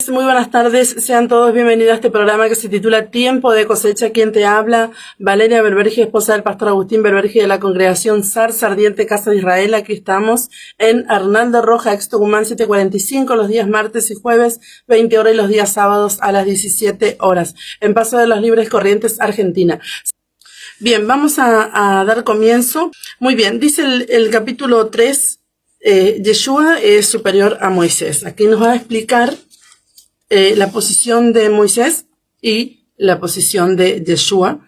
tardes, muy buenas tardes. Sean todos bienvenidos a este programa que se titula Tiempo de Cosecha. Quien te habla, Valeria Berbergi, esposa del pastor Agustín Berbergi de la congregación Zarza Ardiente Casa de Israel. Aquí estamos en Arnaldo Roja, ex Tucumán 745, los días martes y jueves, 20 horas, y los días sábados a las 17 horas. En Paso de los Libres Corrientes, Argentina. Bien, vamos a dar comienzo. Muy bien, dice el capítulo 3. Yeshua es superior a Moisés. Aquí nos va a explicar la posición de Moisés y la posición de Yeshua,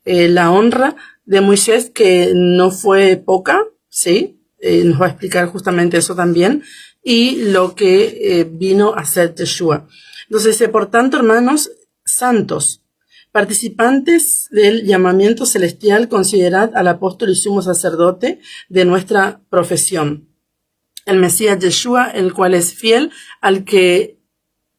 la honra de Moisés, que no fue poca, ¿sí? Nos va a explicar justamente eso también, y lo que vino a hacer Yeshua. Entonces dice, por tanto, hermanos santos, participantes del llamamiento celestial, considerad al apóstol y sumo sacerdote de nuestra profesión, el Mesías Yeshua, el cual es fiel al que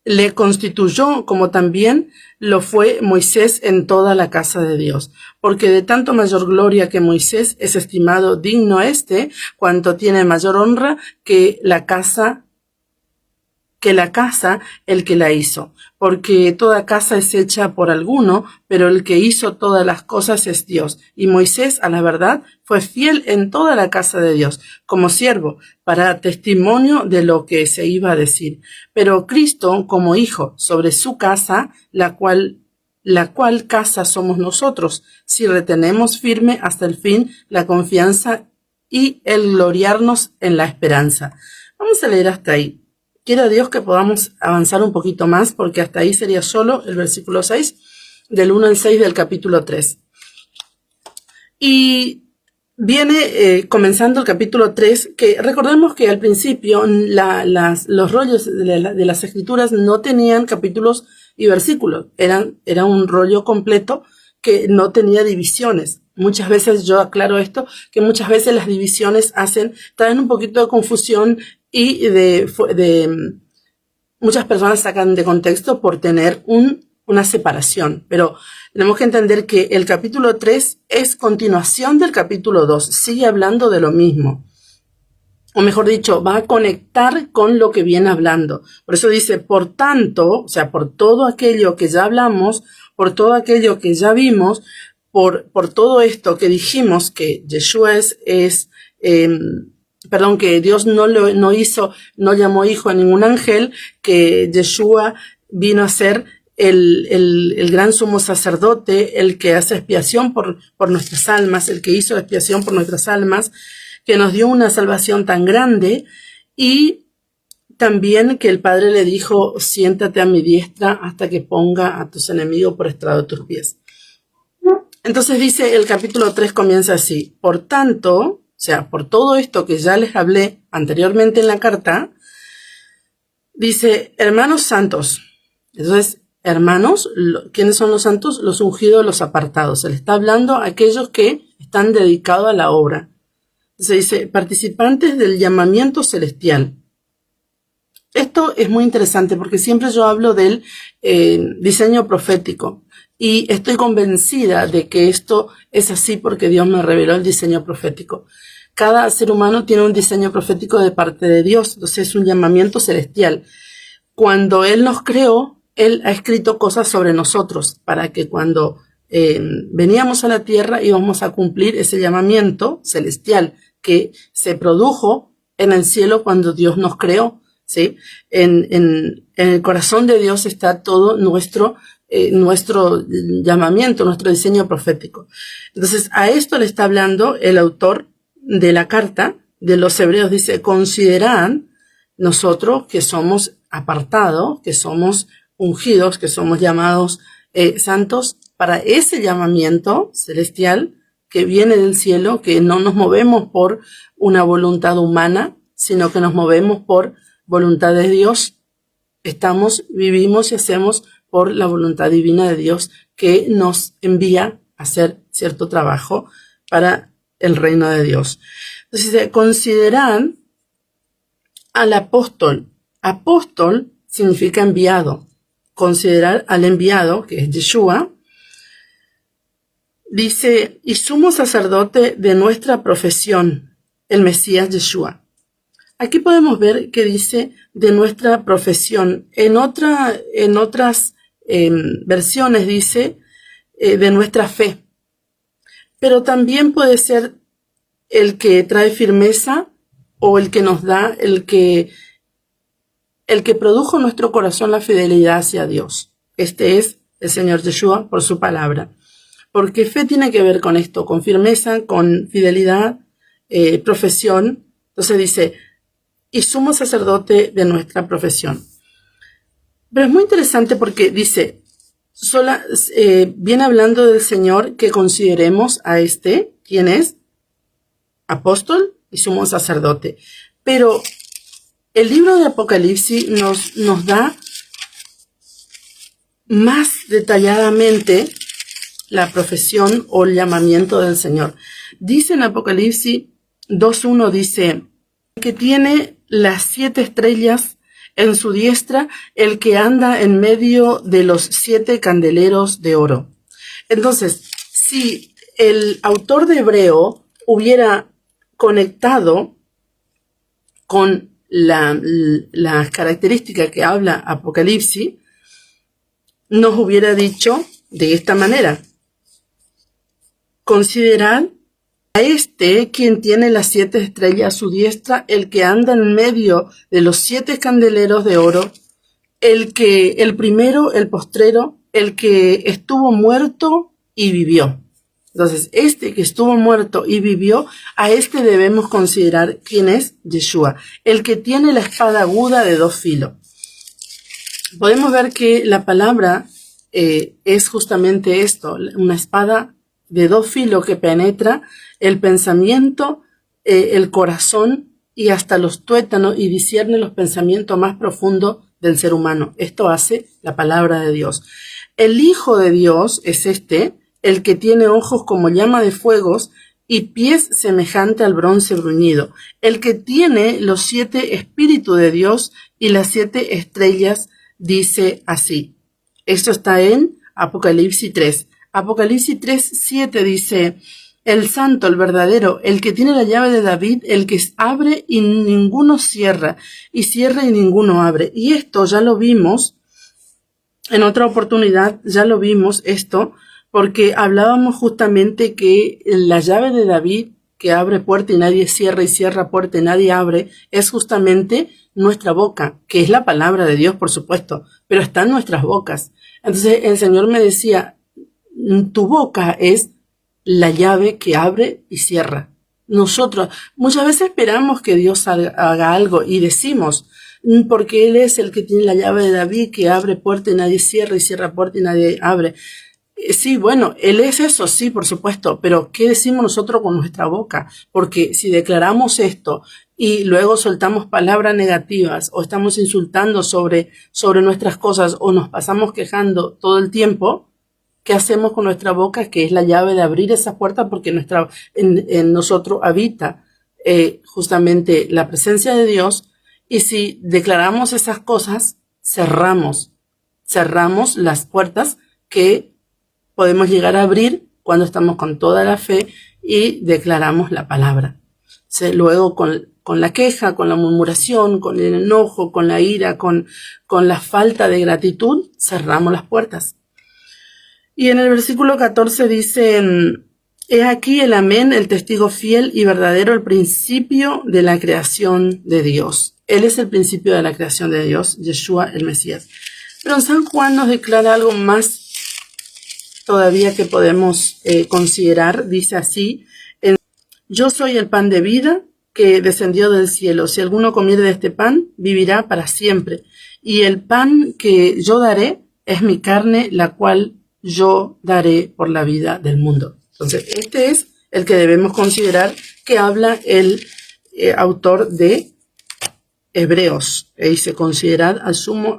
le constituyó, como también lo fue Moisés en toda la casa de Dios. Porque de tanto mayor gloria que Moisés es estimado digno cuanto tiene mayor honra que la casa el que la hizo. Porque toda casa es hecha por alguno, pero el que hizo todas las cosas es Dios. Y Moisés, a la verdad, fue fiel en toda la casa de Dios, como siervo, para testimonio de lo que se iba a decir. Pero Cristo, como hijo, sobre su casa, la cual casa somos nosotros, si retenemos firme hasta el fin la confianza y el gloriarnos en la esperanza. Vamos a leer hasta ahí. Quiero Dios que podamos avanzar un poquito más, porque hasta ahí sería solo el versículo 6, del 1 al 6 del capítulo 3. Y viene comenzando el capítulo 3, que recordemos que al principio los rollos de las escrituras no tenían capítulos y versículos, era un rollo completo que no tenía divisiones. Muchas veces, yo aclaro esto, que muchas veces las divisiones traen un poquito de confusión, y muchas personas sacan de contexto por tener una separación. Pero tenemos que entender que el capítulo 3 es continuación del capítulo 2, sigue hablando de lo mismo. O mejor dicho, va a conectar con lo que viene hablando. Por eso dice, por tanto, o sea, por todo aquello que ya hablamos, por todo aquello que ya vimos, por todo esto que dijimos que Yeshua que Dios no llamó hijo a ningún ángel, que Yeshua vino a ser el gran sumo sacerdote, el que hace expiación por nuestras almas, el que hizo la expiación por nuestras almas, que nos dio una salvación tan grande, y también que el Padre le dijo, siéntate a mi diestra hasta que ponga a tus enemigos por estrado de tus pies. Entonces dice, el capítulo 3 comienza así, por tanto, o sea, por todo esto que ya les hablé anteriormente en la carta, dice, hermanos santos. Entonces, hermanos, ¿quiénes son los santos? Los ungidos, los apartados. Se le está hablando a aquellos que están dedicados a la obra. Se dice, participantes del llamamiento celestial. Esto es muy interesante porque siempre yo hablo del diseño profético. Y estoy convencida de que esto es así porque Dios me reveló el diseño profético. Cada ser humano tiene un diseño profético de parte de Dios, entonces es un llamamiento celestial. Cuando Él nos creó, Él ha escrito cosas sobre nosotros para que cuando veníamos a la tierra íbamos a cumplir ese llamamiento celestial que se produjo en el cielo cuando Dios nos creó, ¿sí? En el corazón de Dios está todo nuestro llamamiento, nuestro diseño profético. Entonces, a esto le está hablando el autor de la carta de los Hebreos. Dice, consideran nosotros que somos apartados, que somos ungidos, que somos llamados santos para ese llamamiento celestial que viene del cielo, que no nos movemos por una voluntad humana, sino que nos movemos por voluntad de Dios. Vivimos y hacemos por la voluntad divina de Dios, que nos envía a hacer cierto trabajo para el reino de Dios. Entonces, consideran al apóstol. Apóstol significa enviado. Considerar al enviado, que es Yeshua. Dice, y sumo sacerdote de nuestra profesión, el Mesías Yeshua. Aquí podemos ver que dice de nuestra profesión. En otras versiones dice de nuestra fe. Pero también puede ser el que trae firmeza o el que nos da, el que produjo en nuestro corazón la fidelidad hacia Dios. Este es el Señor Yeshua por su palabra. Porque fe tiene que ver con esto, con firmeza, con fidelidad, profesión. Entonces dice, y sumo sacerdote de nuestra profesión. Pero es muy interesante porque dice, viene hablando del Señor que consideremos a ¿quién es? Apóstol y sumo sacerdote. Pero el libro de Apocalipsis nos da más detalladamente la profesión o el llamamiento del Señor. Dice en Apocalipsis 2:1, dice, que tiene las 7 estrellas en su diestra, el que anda en medio de los 7 candeleros de oro. Entonces, si el autor de Hebreo hubiera conectado con la característica que habla Apocalipsis, nos hubiera dicho de esta manera: considerad a quien tiene las 7 estrellas a su diestra, el que anda en medio de los 7 candeleros de oro, el primero, el postrero, el que estuvo muerto y vivió. Entonces, que estuvo muerto y vivió, a debemos considerar quién es Yeshua, el que tiene la espada aguda de 2 filos. Podemos ver que la palabra es justamente esto, una espada de 2 filos que penetra el pensamiento, el corazón y hasta los tuétanos y discierne los pensamientos más profundos del ser humano. Esto hace la palabra de Dios. El Hijo de Dios es el que tiene ojos como llama de fuegos y pies semejante al bronce bruñido, el que tiene los 7 espíritus de Dios y las 7 estrellas, dice así. Esto está en Apocalipsis 3. Apocalipsis 3:7 dice, el santo, el verdadero, el que tiene la llave de David, el que abre y ninguno cierra, y cierra y ninguno abre. Y esto ya lo vimos, en otra oportunidad ya lo vimos esto, porque hablábamos justamente que la llave de David, que abre puerta y nadie cierra, y cierra puerta y nadie abre, es justamente nuestra boca, que es la palabra de Dios, por supuesto, pero está en nuestras bocas. Entonces el Señor me decía, tu boca es la llave que abre y cierra. Nosotros muchas veces esperamos que Dios haga algo y decimos, porque Él es el que tiene la llave de David, que abre puerta y nadie cierra, y cierra puerta y nadie abre. Sí, bueno, Él es eso, sí, por supuesto, pero ¿qué decimos nosotros con nuestra boca? Porque si declaramos esto y luego soltamos palabras negativas o estamos insultando sobre nuestras cosas o nos pasamos quejando todo el tiempo, ¿qué hacemos con nuestra boca? Que es la llave de abrir esas puertas, porque en nosotros habita justamente la presencia de Dios. Y si declaramos esas cosas, cerramos las puertas que podemos llegar a abrir cuando estamos con toda la fe y declaramos la palabra. Luego con la queja, con la murmuración, con el enojo, con la ira, con la falta de gratitud, cerramos las puertas. Y en el versículo 14 dice, he aquí el amén, el testigo fiel y verdadero, el principio de la creación de Dios. Él es el principio de la creación de Dios, Yeshua el Mesías. Pero en San Juan nos declara algo más todavía que podemos considerar. Dice así, yo soy el pan de vida que descendió del cielo. Si alguno comiere de este pan, vivirá para siempre. Y el pan que yo daré es mi carne, la cual yo daré por la vida del mundo. Entonces, este es el que debemos considerar, que habla el autor de Hebreos. Dice, considerad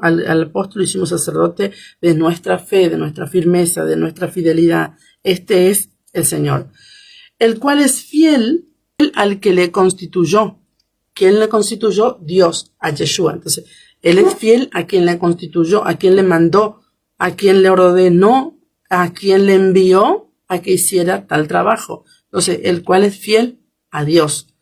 al apóstol y sumo sacerdote de nuestra fe, de nuestra firmeza, de nuestra fidelidad. Este es el Señor, el cual es fiel al que le constituyó. ¿Quién le constituyó? Dios, a Yeshua. Entonces, Él es fiel a quien le constituyó, a quien le mandó, a quien le ordenó, a quien le envió a que hiciera tal trabajo. Entonces, el cual es fiel a Dios.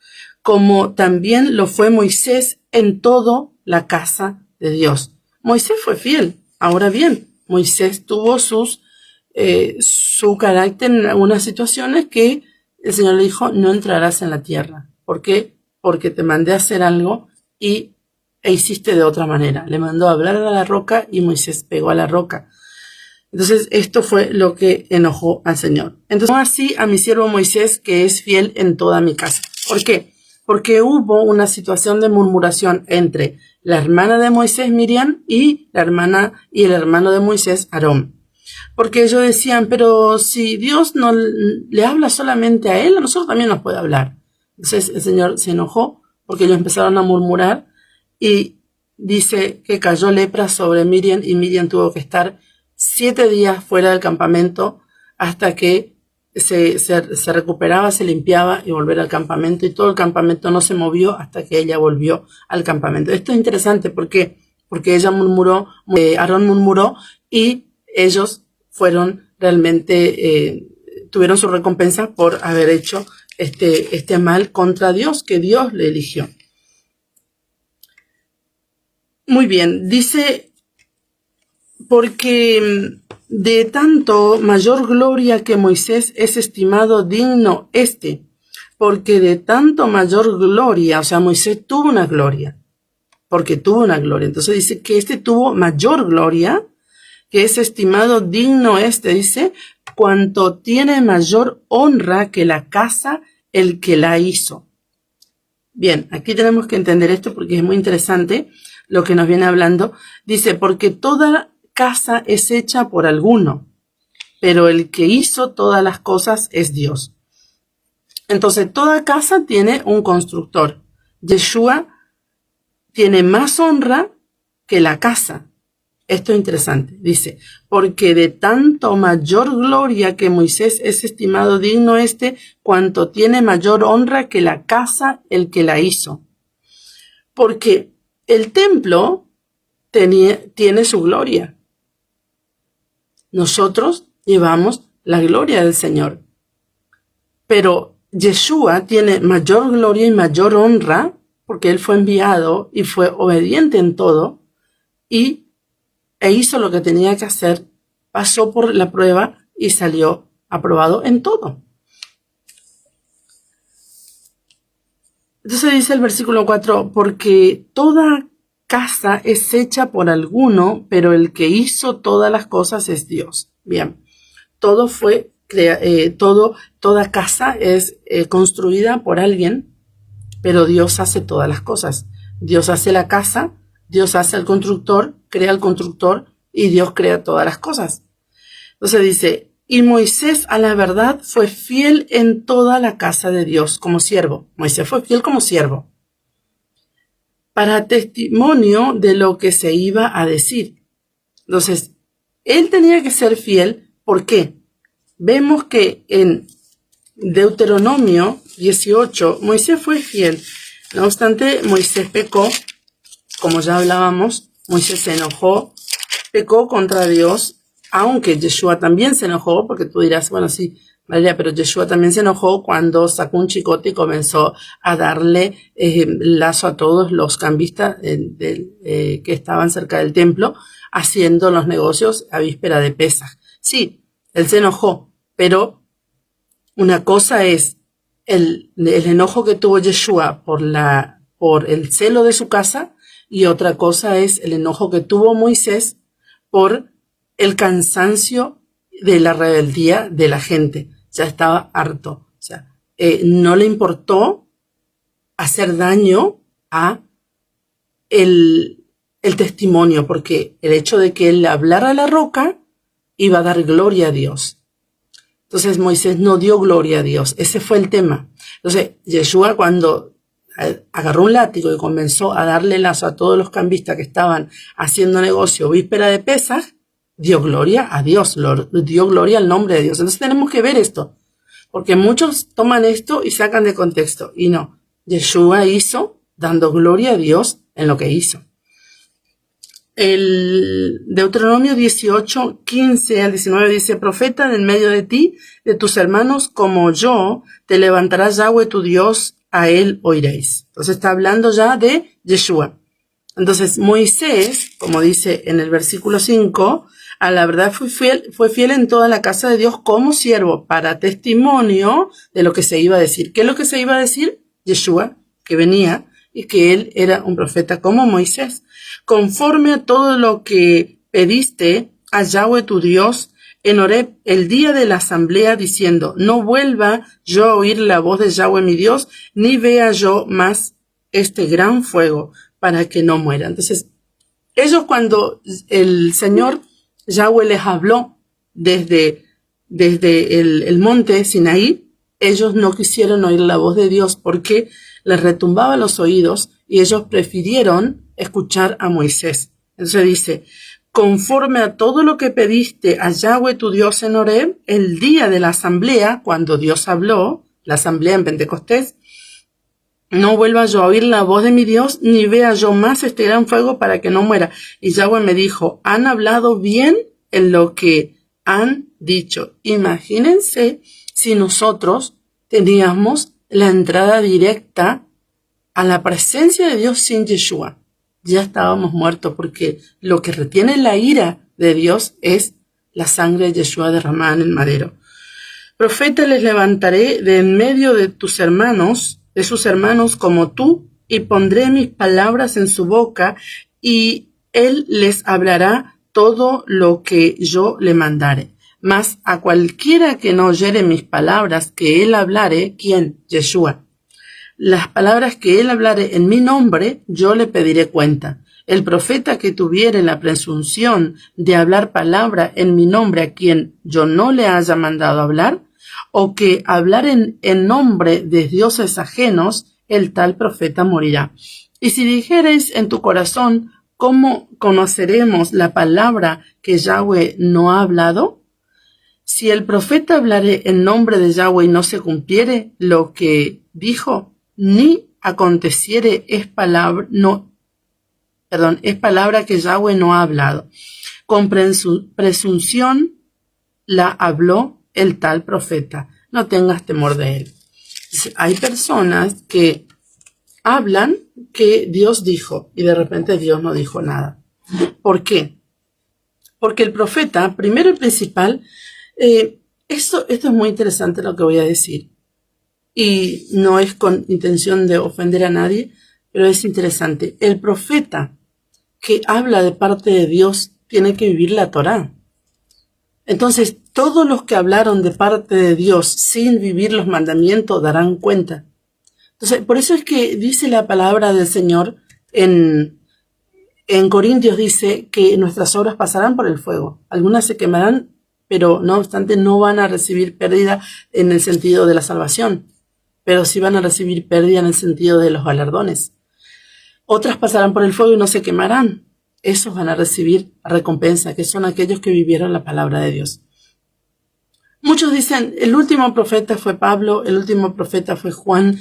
como también lo fue Moisés en toda la casa de Dios. Moisés fue fiel. Ahora bien, Moisés tuvo su carácter en algunas situaciones que el Señor le dijo, no entrarás en la tierra. ¿Por qué? Porque te mandé a hacer algo e hiciste de otra manera. Le mandó a hablar a la roca y Moisés pegó a la roca. Entonces, esto fue lo que enojó al Señor. Entonces, no así a mi siervo Moisés, que es fiel en toda mi casa. ¿Por qué? Porque hubo una situación de murmuración entre la hermana de Moisés, Miriam, y la hermana y el hermano de Moisés, Aarón. Porque ellos decían, pero si Dios no le habla solamente a él, a nosotros también nos puede hablar. Entonces el Señor se enojó porque ellos empezaron a murmurar y dice que cayó lepra sobre Miriam y Miriam tuvo que estar 7 días fuera del campamento hasta que se recuperaba, se limpiaba y volver al campamento, y todo el campamento no se movió hasta que ella volvió al campamento. Esto es interesante porque ella murmuró, Aarón murmuró y ellos fueron realmente, tuvieron su recompensa por haber hecho este mal contra Dios, que Dios le eligió. Muy bien, dice, porque de tanto mayor gloria que Moisés es estimado digno porque de tanto mayor gloria, o sea, Moisés tuvo una gloria, porque tuvo una gloria. Entonces dice que tuvo mayor gloria, que es estimado digno dice, cuanto tiene mayor honra que la casa el que la hizo. Bien, aquí tenemos que entender esto porque es muy interesante lo que nos viene hablando. Dice, porque toda casa es hecha por alguno, pero el que hizo todas las cosas es Dios. Entonces, toda casa tiene un constructor. Yeshua tiene más honra que la casa. Esto es interesante. Dice, porque de tanto mayor gloria que Moisés es estimado digno cuanto tiene mayor honra que la casa el que la hizo. Porque el templo tiene su gloria. Nosotros llevamos la gloria del Señor. Pero Yeshua tiene mayor gloria y mayor honra porque Él fue enviado y fue obediente en todo e hizo lo que tenía que hacer, pasó por la prueba y salió aprobado en todo. Entonces dice el versículo 4, porque toda casa es hecha por alguno, pero el que hizo todas las cosas es Dios. Bien, toda casa es construida por alguien, pero Dios hace todas las cosas. Dios hace la casa, Dios hace al constructor, crea al constructor y Dios crea todas las cosas. Entonces dice, y Moisés a la verdad fue fiel en toda la casa de Dios como siervo. Moisés fue fiel como siervo, para testimonio de lo que se iba a decir. Entonces, él tenía que ser fiel. ¿Por qué? Vemos que en Deuteronomio 18, Moisés fue fiel. No obstante, Moisés pecó, como ya hablábamos, Moisés se enojó, pecó contra Dios, aunque Yeshua también se enojó, porque tú dirás, bueno, sí, María, pero Yeshua también se enojó cuando sacó un chicote y comenzó a darle lazo a todos los cambistas que estaban cerca del templo, haciendo los negocios a víspera de Pesaj. Sí, él se enojó, pero una cosa es el enojo que tuvo Yeshua por el celo de su casa, y otra cosa es el enojo que tuvo Moisés por el cansancio de la rebeldía de la gente. Ya estaba harto. O sea, no le importó hacer daño a el testimonio, porque el hecho de que él le hablara a la roca iba a dar gloria a Dios. Entonces Moisés no dio gloria a Dios. Ese fue el tema. Entonces Yeshua, cuando agarró un látigo y comenzó a darle lazo a todos los cambistas que estaban haciendo negocio víspera de Pesaj, dio gloria a Dios, dio gloria al nombre de Dios. Entonces tenemos que ver esto, porque muchos toman esto y sacan de contexto, y no. Yeshua hizo dando gloria a Dios en lo que hizo. El Deuteronomio 18, 15 al 19 dice, profeta en medio de ti, de tus hermanos como yo, te levantará Yahweh tu Dios a él oiréis. Entonces está hablando ya de Yeshua. Entonces Moisés, como dice en el versículo 5, a la verdad fue fiel en toda la casa de Dios como siervo para testimonio de lo que se iba a decir. ¿Qué es lo que se iba a decir? Yeshua, que venía y que él era un profeta como Moisés. Conforme a todo lo que pediste a Yahweh tu Dios en Horeb el día de la asamblea, diciendo, no vuelva yo a oír la voz de Yahweh mi Dios, ni vea yo más este gran fuego, para que no muera. Entonces, ellos cuando el Señor Yahweh les habló desde el monte Sinaí, ellos no quisieron oír la voz de Dios porque les retumbaba los oídos y ellos prefirieron escuchar a Moisés. Entonces dice, conforme a todo lo que pediste a Yahweh tu Dios en Horeb, el día de la asamblea, cuando Dios habló, la asamblea en Pentecostés, no vuelva yo a oír la voz de mi Dios, ni vea yo más este gran fuego para que no muera. Y Yahweh me dijo, han hablado bien en lo que han dicho. Imagínense si nosotros teníamos la entrada directa a la presencia de Dios sin Yeshua. Ya estábamos muertos, porque lo que retiene la ira de Dios es la sangre de Yeshua derramada en el madero. Profeta les levantaré de en medio de tus hermanos, de sus hermanos como tú, y pondré mis palabras en su boca, y él les hablará todo lo que yo le mandare. Mas a cualquiera que no oyere mis palabras que él hablare, ¿quién? Yeshua. Las palabras que él hablare en mi nombre, yo le pediré cuenta. El profeta que tuviere la presunción de hablar palabra en mi nombre a quien yo no le haya mandado hablar, o que hablar en nombre de dioses ajenos, el tal profeta morirá. Y si dijereis en tu corazón, ¿cómo conoceremos la palabra que Yahweh no ha hablado? Si el profeta hablare en nombre de Yahweh y no se cumpliere lo que dijo, ni aconteciere es palabra que Yahweh no ha hablado. Con presunción la habló el tal profeta. No tengas temor de él. Hay personas que hablan que Dios dijo y de repente Dios no dijo nada. ¿Por qué? Porque el profeta, primero y principal, esto es muy interesante lo que voy a decir. Y no es con intención de ofender a nadie, pero es interesante. El profeta que habla de parte de Dios tiene que vivir la Torá. Entonces, todos los que hablaron de parte de Dios sin vivir los mandamientos darán cuenta. Entonces, por eso es que dice la palabra del Señor en Corintios, dice que nuestras obras pasarán por el fuego. Algunas se quemarán, pero no obstante no van a recibir pérdida en el sentido de la salvación, pero sí van a recibir pérdida en el sentido de los galardones. Otras pasarán por el fuego y no se quemarán. Esos van a recibir recompensa, que son aquellos que vivieron la palabra de Dios. Muchos dicen, el último profeta fue Pablo, el último profeta fue Juan,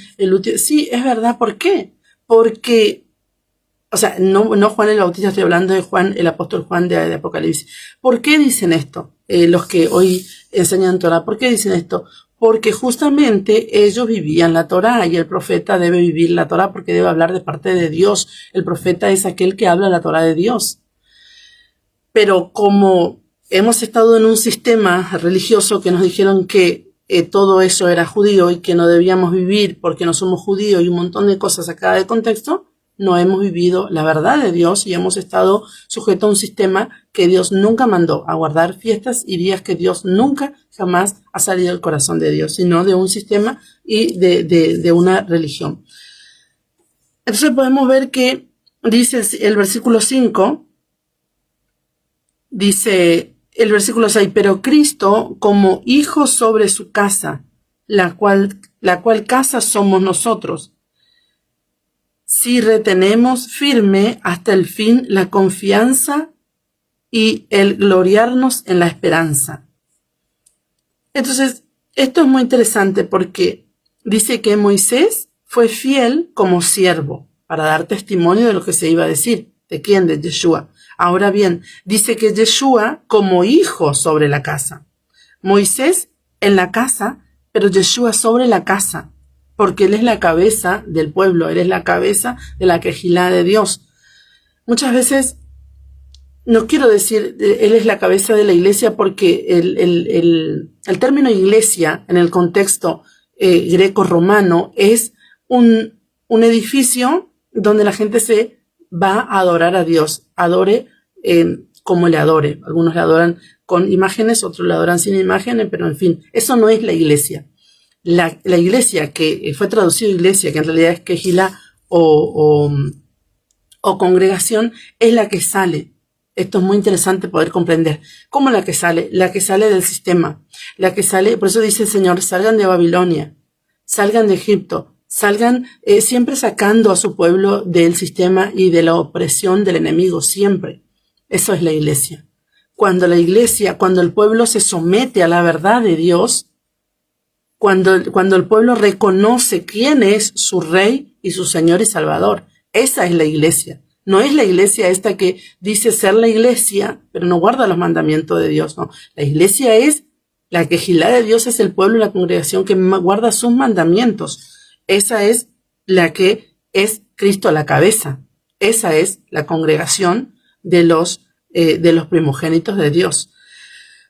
Sí, es verdad, ¿por qué? Porque, no Juan el Bautista, estoy hablando de Juan, el apóstol Juan de Apocalipsis. ¿Por qué dicen esto? Los que hoy enseñan Torah, ¿por qué dicen esto? Porque justamente ellos vivían la Torá y el profeta debe vivir la Torá porque debe hablar de parte de Dios. El profeta es aquel que habla la Torá de Dios. Pero como hemos estado en un sistema religioso que nos dijeron que todo eso era judío y que no debíamos vivir porque no somos judíos y un montón de cosas sacadas de contexto, no hemos vivido la verdad de Dios y hemos estado sujetos a un sistema que Dios nunca mandó, a guardar fiestas y días que Dios nunca jamás ha salido del corazón de Dios, sino de un sistema y de una religión. Entonces podemos ver que dice el versículo 5, dice el versículo 6, pero Cristo como hijo sobre su casa, la cual casa somos nosotros, si retenemos firme hasta el fin la confianza y el gloriarnos en la esperanza. Entonces, esto es muy interesante porque dice que Moisés fue fiel como siervo para dar testimonio de lo que se iba a decir. ¿De quién? De Yeshua. Ahora bien, dice que Yeshua como hijo sobre la casa. Moisés en la casa, pero Yeshua sobre la casa. porque Él es la cabeza del pueblo, Él es la cabeza de la quejilá de Dios. Muchas veces, no quiero decir Él es la cabeza de la iglesia, porque el término iglesia en el contexto greco-romano es un edificio donde la gente se va a adorar a Dios, adore como le adore. Algunos le adoran con imágenes, otros le adoran sin imágenes, pero en fin, eso no es la iglesia. La iglesia, que fue traducido iglesia, que en realidad es quejilá o congregación, es la que sale. Esto es muy interesante poder comprender. ¿Cómo la que sale? La que sale del sistema. La que sale, por eso dice el Señor, salgan de Babilonia, salgan de Egipto, salgan siempre sacando a su pueblo del sistema y de la opresión del enemigo, siempre. Eso es la iglesia. Cuando el pueblo se somete a la verdad de Dios, cuando el pueblo reconoce quién es su Rey y su Señor y Salvador, esa es la iglesia. No es la iglesia esta que dice ser la iglesia, pero no guarda los mandamientos de Dios, no. La iglesia es la quejilá de Dios, es el pueblo y la congregación que guarda sus mandamientos. Esa es la que es Cristo a la cabeza. Esa es la congregación de los primogénitos de Dios.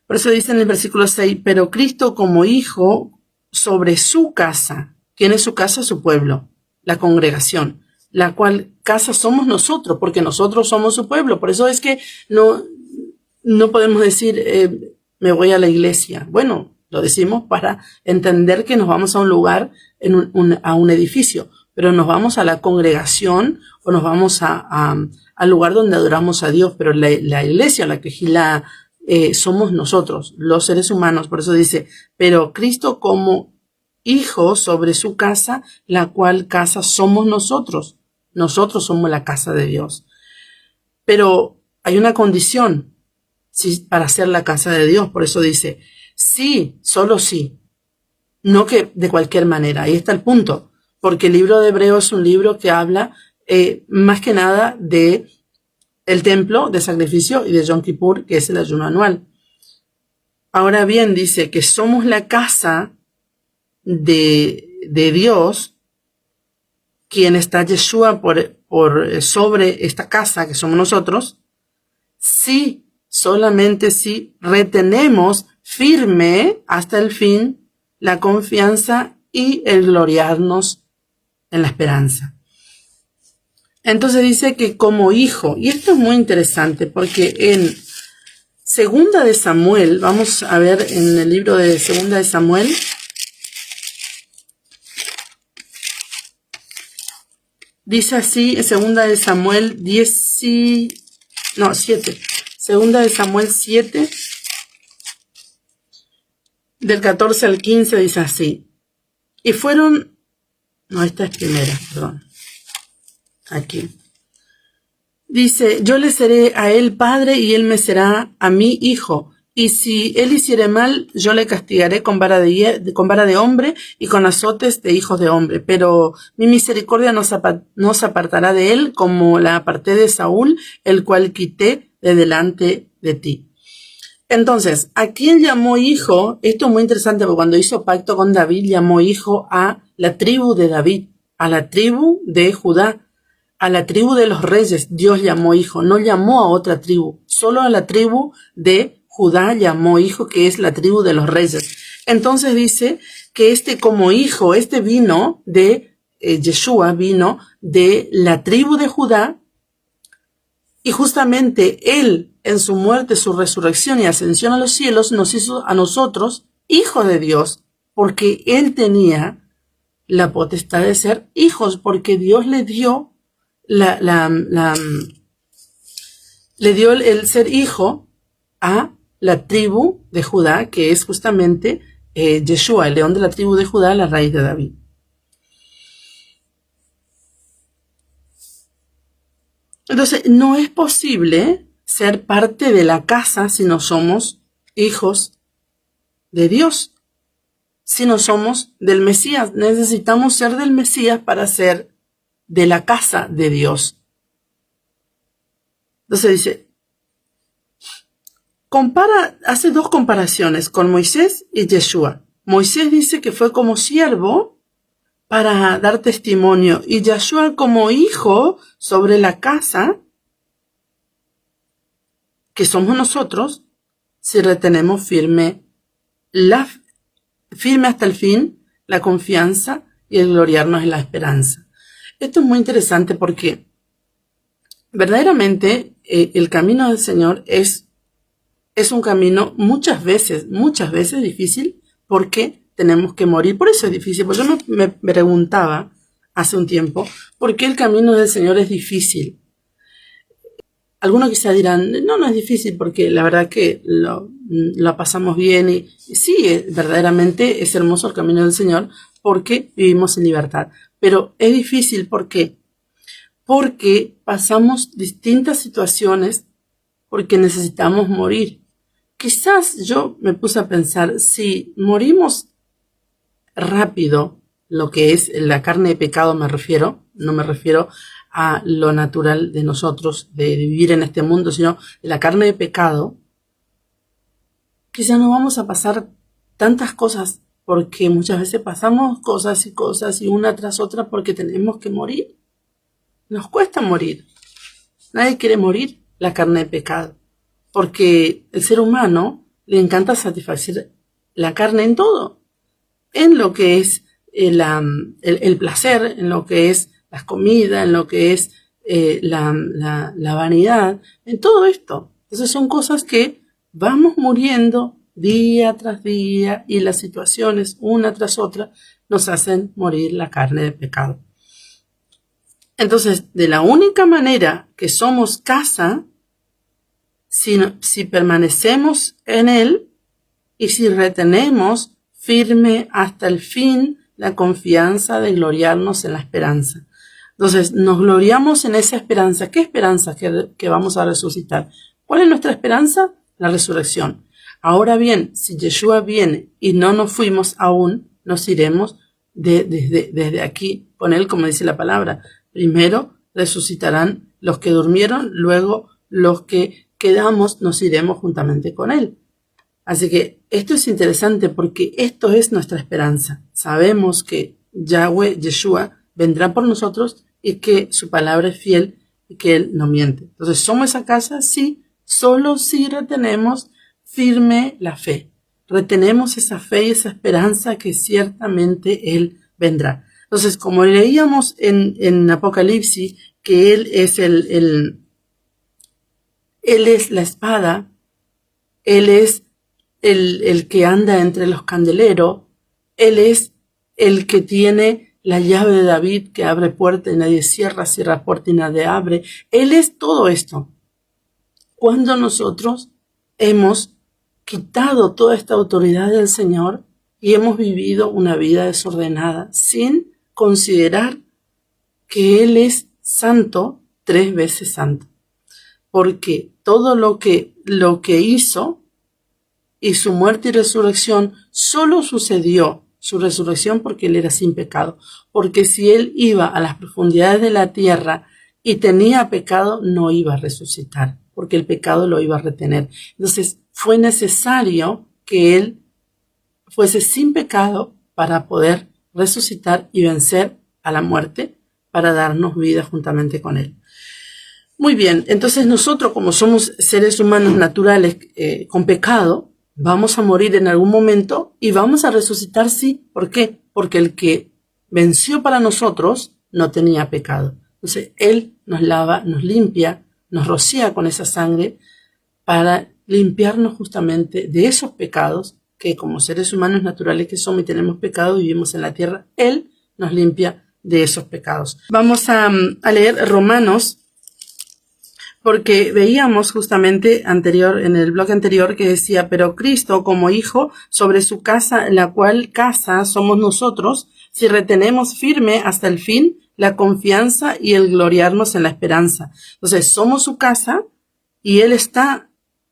Por eso dice en el versículo 6, pero Cristo como hijo sobre su casa. ¿Quién es su casa? Su pueblo, la congregación, la cual casa somos nosotros, porque nosotros somos su pueblo. Por eso es que no podemos decir, me voy a la iglesia. Bueno, lo decimos para entender que nos vamos a un lugar, a un edificio, pero nos vamos a la congregación o nos vamos al lugar donde adoramos a Dios. Pero la iglesia, la quejilá, somos nosotros, los seres humanos. Por eso dice, pero Cristo como hijo sobre su casa, la cual casa somos nosotros. Nosotros somos la casa de Dios. Pero hay una condición para ser la casa de Dios. Por eso dice, sí, solo sí. No que de cualquier manera. Ahí está el punto. Porque el libro de Hebreos es un libro que habla más que nada de el templo de sacrificio y de Yom Kippur, que es el ayuno anual. Ahora bien, dice que somos la casa de Dios, quien está Yeshua por sobre esta casa que somos nosotros, si, solamente si retenemos firme hasta el fin la confianza y el gloriarnos en la esperanza. Entonces dice que como hijo, y esto es muy interesante porque en Segunda de Samuel, vamos a ver en el libro de Segunda de Samuel, dice así, Segunda de Samuel 7, Segunda de Samuel 7, del 14 al 15 dice así, y fueron, no, esta es primera, perdón. Aquí. Dice, yo le seré a él padre y él me será a mí hijo. Y si él hiciere mal, yo le castigaré con vara de hombre y con azotes de hijos de hombre. Pero mi misericordia no se apartará de él como la aparté de Saúl, el cual quité de delante de ti. Entonces, ¿a quién llamó hijo? Esto es muy interesante porque cuando hizo pacto con David, llamó hijo a la tribu de David, a la tribu de Judá. A la tribu de los reyes Dios llamó hijo, no llamó a otra tribu, solo a la tribu de Judá llamó hijo, que es la tribu de los reyes. Entonces dice que como hijo, vino de Yeshua, vino de la tribu de Judá, y justamente él en su muerte, su resurrección y ascensión a los cielos nos hizo a nosotros hijos de Dios, porque él tenía la potestad de ser hijos, porque Dios le dio le dio el ser hijo a la tribu de Judá, que es justamente Yeshua, el león de la tribu de Judá, la raíz de David. Entonces, no es posible ser parte de la casa si no somos hijos de Dios, si no somos del Mesías. Necesitamos ser del Mesías para ser de la casa de Dios. Entonces dice, hace dos comparaciones con Moisés y Yeshua. Moisés dice que fue como siervo para dar testimonio, y Yeshua como hijo sobre la casa, que somos nosotros, si retenemos firme hasta el fin la confianza y el gloriarnos en la esperanza. Esto es muy interesante porque verdaderamente el camino del Señor es un camino muchas veces difícil, porque tenemos que morir. Por eso es difícil, porque yo me preguntaba hace un tiempo, ¿por qué el camino del Señor es difícil? Algunos quizá dirán, no es difícil, porque la verdad que lo pasamos bien, y sí, verdaderamente es hermoso el camino del Señor, porque vivimos en libertad. Pero es difícil, ¿por qué? Porque pasamos distintas situaciones, porque necesitamos morir. Quizás yo me puse a pensar, si morimos rápido, lo que es la carne de pecado no me refiero a lo natural de nosotros, de vivir en este mundo, sino de la carne de pecado, quizás no vamos a pasar tantas cosas, porque muchas veces pasamos cosas y una tras otra porque tenemos que morir. Nos cuesta morir. Nadie quiere morir la carne de pecado, porque el ser humano le encanta satisfacer la carne en todo, en lo que es el placer, en lo que es las comidas, en lo que es la vanidad, en todo esto. Entonces son cosas que vamos muriendo día tras día, y las situaciones una tras otra nos hacen morir la carne de pecado. Entonces, de la única manera que somos casa, si permanecemos en Él y si retenemos firme hasta el fin la confianza de gloriarnos en la esperanza. Entonces, nos gloriamos en esa esperanza. ¿Qué esperanza? Que vamos a resucitar. ¿Cuál es nuestra esperanza? La resurrección. Ahora bien, si Yeshua viene y no nos fuimos aún, nos iremos desde aquí con Él, como dice la palabra. Primero resucitarán los que durmieron, luego los que quedamos nos iremos juntamente con Él. Así que esto es interesante, porque esto es nuestra esperanza. Sabemos que Yahweh, Yeshua, vendrá por nosotros, y que su palabra es fiel y que Él no miente. Entonces, ¿somos esa casa? Sí, solo si retenemos firme la fe. Retenemos esa fe y esa esperanza que ciertamente Él vendrá. Entonces, como leíamos en Apocalipsis, que Él es Él es la espada, Él es el que anda entre los candeleros, Él es el que tiene la llave de David, que abre puerta y nadie cierra, cierra puerta y nadie abre. Él es todo esto. Cuando nosotros hemos quitado toda esta autoridad del Señor y hemos vivido una vida desordenada, sin considerar que Él es santo, 3 veces santo. Porque todo lo que hizo, y su muerte y resurrección, solo sucedió su resurrección porque Él era sin pecado. Porque si Él iba a las profundidades de la tierra y tenía pecado, no iba a resucitar, porque el pecado lo iba a retener. Entonces fue necesario que Él fuese sin pecado para poder resucitar y vencer a la muerte, para darnos vida juntamente con Él. Muy bien, entonces nosotros, como somos seres humanos naturales con pecado, vamos a morir en algún momento y vamos a resucitar, sí. ¿Por qué? Porque el que venció para nosotros no tenía pecado. Entonces Él nos lava, nos limpia, nos rocía con esa sangre para limpiarnos justamente de esos pecados que, como seres humanos naturales que somos y tenemos pecado, vivimos en la tierra. Él nos limpia de esos pecados. Vamos a leer Romanos, porque veíamos justamente en el bloque anterior, que decía, pero Cristo como hijo sobre su casa, la cual casa somos nosotros, si retenemos firme hasta el fin la confianza y el gloriarnos en la esperanza. Entonces, somos su casa y Él está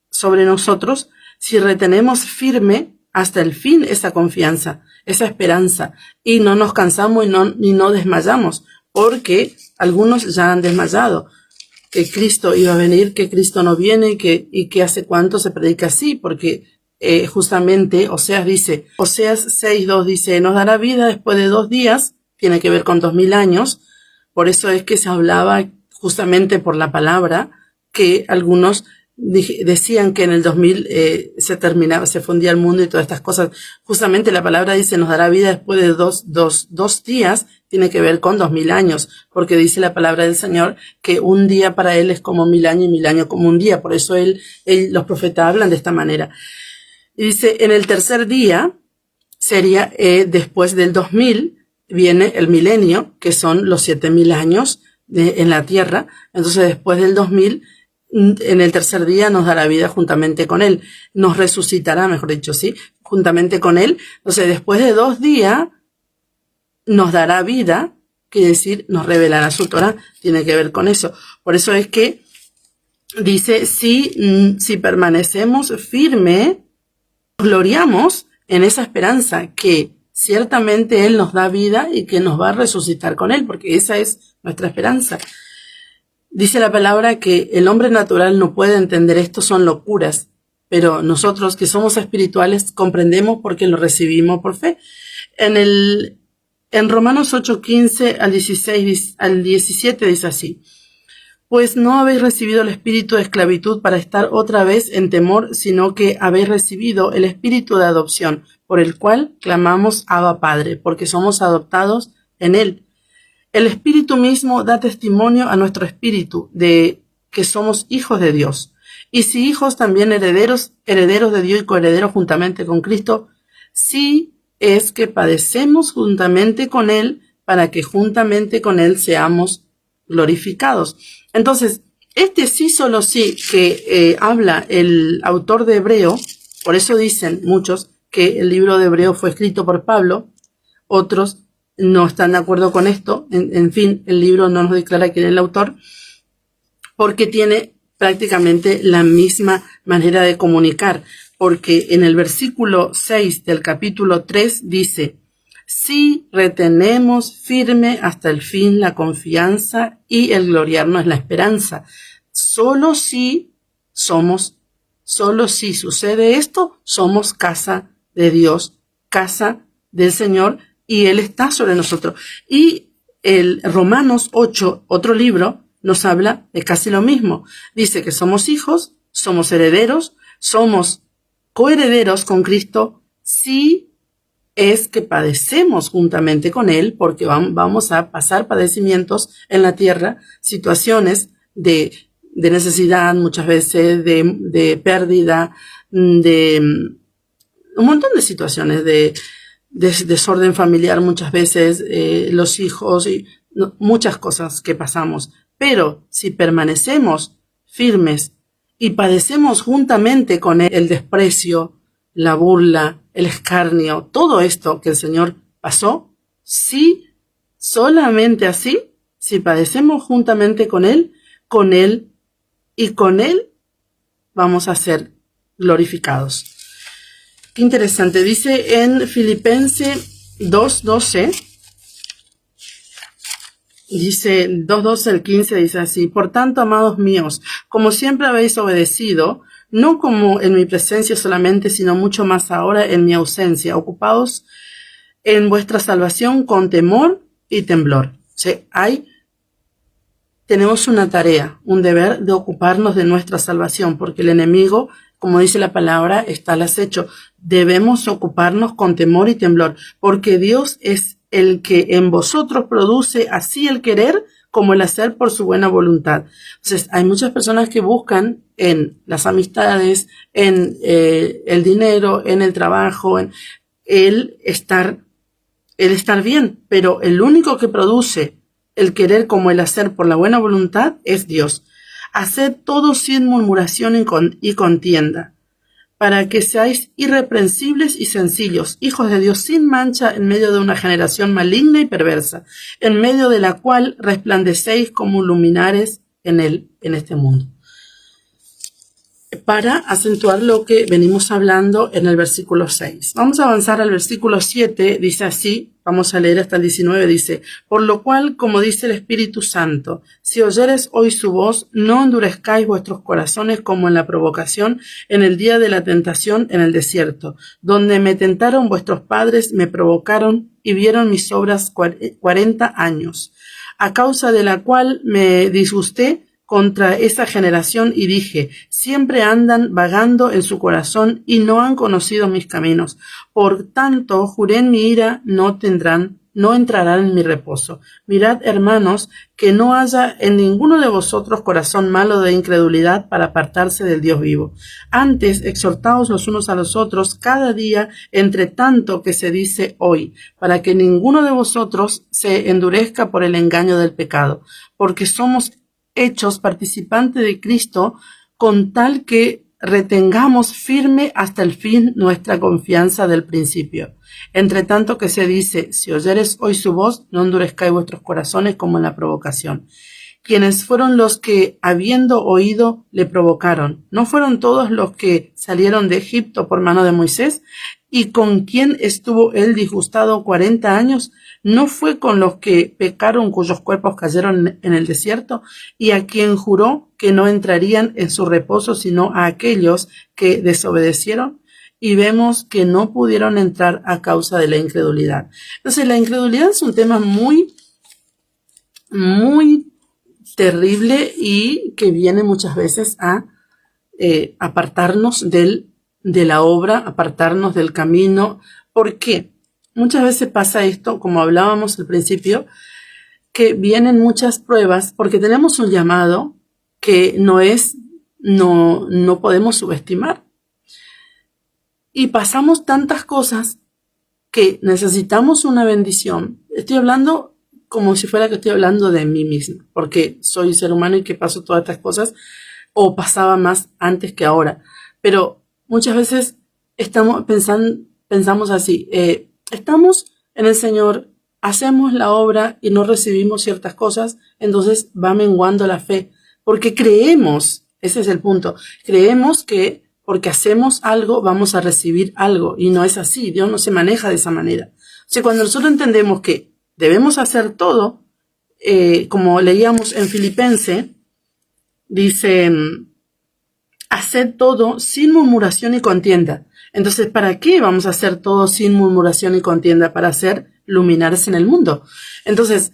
sobre nosotros si retenemos firme hasta el fin esa confianza, esa esperanza, y no nos cansamos y no desmayamos, porque algunos ya han desmayado, que Cristo iba a venir, que Cristo no viene, y que hace cuánto se predica así, porque justamente Oseas 6:2 dice, nos dará vida después de 2 días, tiene que ver con 2000 años. Por eso es que se hablaba justamente por la palabra que algunos decían que en el 2000 se fundía el mundo y todas estas cosas. Justamente la palabra dice nos dará vida después de dos días, tiene que ver con 2000 años, porque dice la palabra del Señor que un día para Él es como 1000 años y 1000 años como un día. Por eso los profetas hablan de esta manera. Y dice, en el tercer día sería después del 2000, viene el milenio, que son los 7000 años en la tierra. Entonces después del 2000, en el tercer día nos dará vida juntamente con Él. Nos resucitará, mejor dicho, sí, juntamente con Él. Entonces después de 2 días nos dará vida, quiere decir, nos revelará su Torah, tiene que ver con eso. Por eso es que dice, si permanecemos firme, gloriamos en esa esperanza que ciertamente Él nos da vida y que nos va a resucitar con Él, porque esa es nuestra esperanza. Dice la palabra que el hombre natural no puede entender esto, son locuras, pero nosotros que somos espirituales comprendemos porque lo recibimos por fe. En Romanos 8:15 al 17 dice así, pues no habéis recibido el espíritu de esclavitud para estar otra vez en temor, sino que habéis recibido el espíritu de adopción, por el cual clamamos Abba Padre, porque somos adoptados en Él. El Espíritu mismo da testimonio a nuestro espíritu de que somos hijos de Dios. Y si hijos, también herederos de Dios y coherederos juntamente con Cristo, si es que padecemos juntamente con Él, para que juntamente con Él seamos glorificados. Entonces, sí, solo sí, que habla el autor de Hebreo, por eso dicen muchos que el libro de Hebreo fue escrito por Pablo, otros no están de acuerdo con esto, en fin, el libro no nos declara quién es el autor, porque tiene prácticamente la misma manera de comunicar, porque en el versículo 6 del capítulo 3 dice, si retenemos firme hasta el fin la confianza y el gloriarnos en la esperanza, solo si sucede esto, somos casa de Dios, casa del Señor, y Él está sobre nosotros. Y el Romanos 8, otro libro, nos habla de casi lo mismo. Dice que somos hijos, somos herederos, somos coherederos con Cristo, si es que padecemos juntamente con Él, porque vamos a pasar padecimientos en la tierra, situaciones de necesidad, muchas veces de pérdida, de un montón de situaciones, de desorden familiar muchas veces, los hijos y muchas cosas que pasamos. Pero si permanecemos firmes y padecemos juntamente con Él el desprecio, la burla, el escarnio, todo esto que el Señor pasó, sí, solamente así, si padecemos juntamente con Él y con Él vamos a ser glorificados. Qué interesante, dice en Filipenses 2:12, dice 2:12 al 15, dice así, por tanto, amados míos, como siempre habéis obedecido, no como en mi presencia solamente, sino mucho más ahora en mi ausencia, ocupados en vuestra salvación con temor y temblor. O sea, tenemos una tarea, un deber de ocuparnos de nuestra salvación, porque el enemigo, como dice la palabra, está al acecho. Debemos ocuparnos con temor y temblor, porque Dios es el que en vosotros produce así el querer como el hacer por su buena voluntad. Entonces, hay muchas personas que buscan en las amistades, en el dinero, en el trabajo, en el estar bien, pero el único que produce el querer como el hacer por la buena voluntad es Dios. Haced todo sin murmuración y contienda, para que seáis irreprensibles y sencillos, hijos de Dios sin mancha en medio de una generación maligna y perversa, en medio de la cual resplandecéis como luminares en este mundo. Para acentuar lo que venimos hablando en el versículo 6. Vamos a avanzar al versículo 7, dice así, vamos a leer hasta el 19, dice, por lo cual, como dice el Espíritu Santo, si oyeres hoy su voz, no endurezcáis vuestros corazones como en la provocación, en el día de la tentación en el desierto, donde me tentaron vuestros padres, me provocaron y vieron mis obras 40 años, a causa de la cual me disgusté contra esa generación y dije, siempre andan vagando en su corazón y no han conocido mis caminos. Por tanto, juré en mi ira, no entrarán en mi reposo. Mirad, hermanos, que no haya en ninguno de vosotros corazón malo de incredulidad para apartarse del Dios vivo. Antes, exhortaos los unos a los otros cada día, entre tanto que se dice hoy, para que ninguno de vosotros se endurezca por el engaño del pecado, porque somos hechos participantes de Cristo, con tal que retengamos firme hasta el fin nuestra confianza del principio. Entre tanto que se dice, si oyeres hoy su voz, no endurezcáis vuestros corazones como en la provocación. Quienes fueron los que, habiendo oído, le provocaron? ¿No fueron todos los que salieron de Egipto por mano de Moisés? ¿Y con quién estuvo él disgustado 40 años? ¿No fue con los que pecaron cuyos cuerpos cayeron en el desierto? ¿Y a quien juró que no entrarían en su reposo sino a aquellos que desobedecieron? Y vemos que no pudieron entrar a causa de la incredulidad. Entonces, la incredulidad es un tema muy terrible y que viene muchas veces a apartarnos de la obra, apartarnos del camino. ¿Por qué? Muchas veces pasa esto, como hablábamos al principio, que vienen muchas pruebas porque tenemos un llamado que no podemos subestimar. Y pasamos tantas cosas que necesitamos una bendición. Estoy hablando como si fuera que estoy hablando de mí misma, porque soy ser humano y que paso todas estas cosas, o pasaba más antes que ahora. Pero muchas veces pensamos así, estamos en el Señor, hacemos la obra y no recibimos ciertas cosas, entonces va menguando la fe, porque creemos, ese es el punto, creemos que porque hacemos algo vamos a recibir algo, y no es así, Dios no se maneja de esa manera. O sea, cuando nosotros entendemos que debemos hacer todo, como leíamos en Filipenses, dice, haced todo sin murmuración y contienda. Entonces, ¿para qué vamos a hacer todo sin murmuración y contienda? Para hacer luminares en el mundo. Entonces,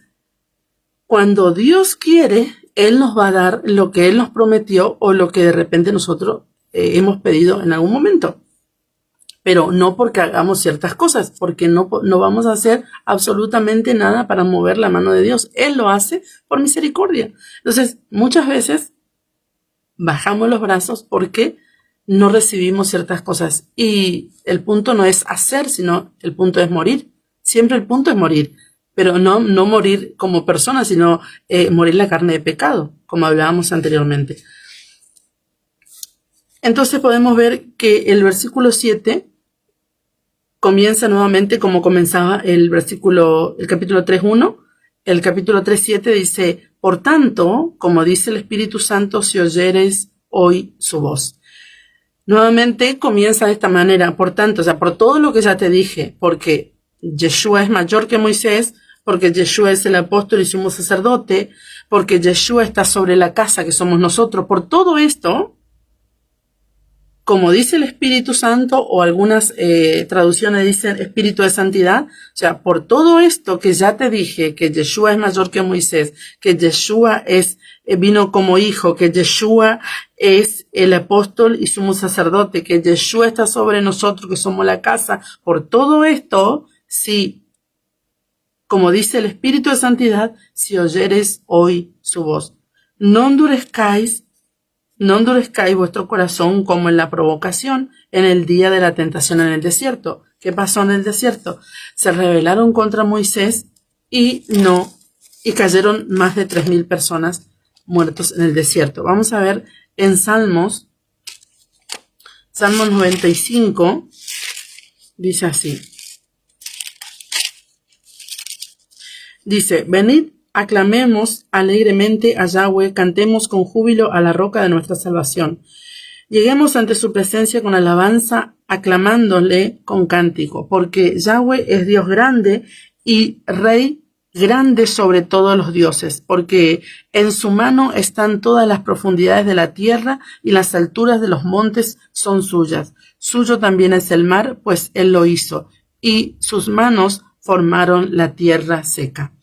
cuando Dios quiere, Él nos va a dar lo que Él nos prometió o lo que de repente nosotros hemos pedido en algún momento. Pero no porque hagamos ciertas cosas, porque no vamos a hacer absolutamente nada para mover la mano de Dios. Él lo hace por misericordia. Entonces, muchas veces bajamos los brazos porque no recibimos ciertas cosas. Y el punto no es hacer, sino el punto es morir. Siempre el punto es morir. Pero no morir como persona, sino morir la carne de pecado, como hablábamos anteriormente. Entonces podemos ver que el versículo 7 comienza nuevamente como comenzaba el capítulo 3.1. El capítulo 3.7 dice, por tanto, como dice el Espíritu Santo, si oyeres hoy su voz. Nuevamente comienza de esta manera, por tanto, o sea, por todo lo que ya te dije, porque Yeshua es mayor que Moisés, porque Yeshua es el apóstol y sumo sacerdote, porque Yeshua está sobre la casa que somos nosotros, por todo esto, como dice el Espíritu Santo, o algunas traducciones dicen Espíritu de Santidad, o sea, por todo esto que ya te dije, que Yeshua es mayor que Moisés, que Yeshua vino como hijo, que Yeshua es el apóstol y sumo sacerdote, que Yeshua está sobre nosotros, que somos la casa, por todo esto, sí, como dice el Espíritu de Santidad, si oyeres hoy su voz. No endurezcáis vuestro corazón como en la provocación en el día de la tentación en el desierto. ¿Qué pasó en el desierto? Se rebelaron contra Moisés y cayeron más de 3.000 personas muertos en el desierto. Vamos a ver en Salmos 95, dice así. Dice, venid, aclamemos alegremente a Yahweh, cantemos con júbilo a la roca de nuestra salvación. Lleguemos ante su presencia con alabanza, aclamándole con cántico, porque Yahweh es Dios grande y Rey grande sobre todos los dioses, porque en su mano están todas las profundidades de la tierra y las alturas de los montes son suyas. Suyo también es el mar, pues él lo hizo, y sus manos formaron la tierra seca.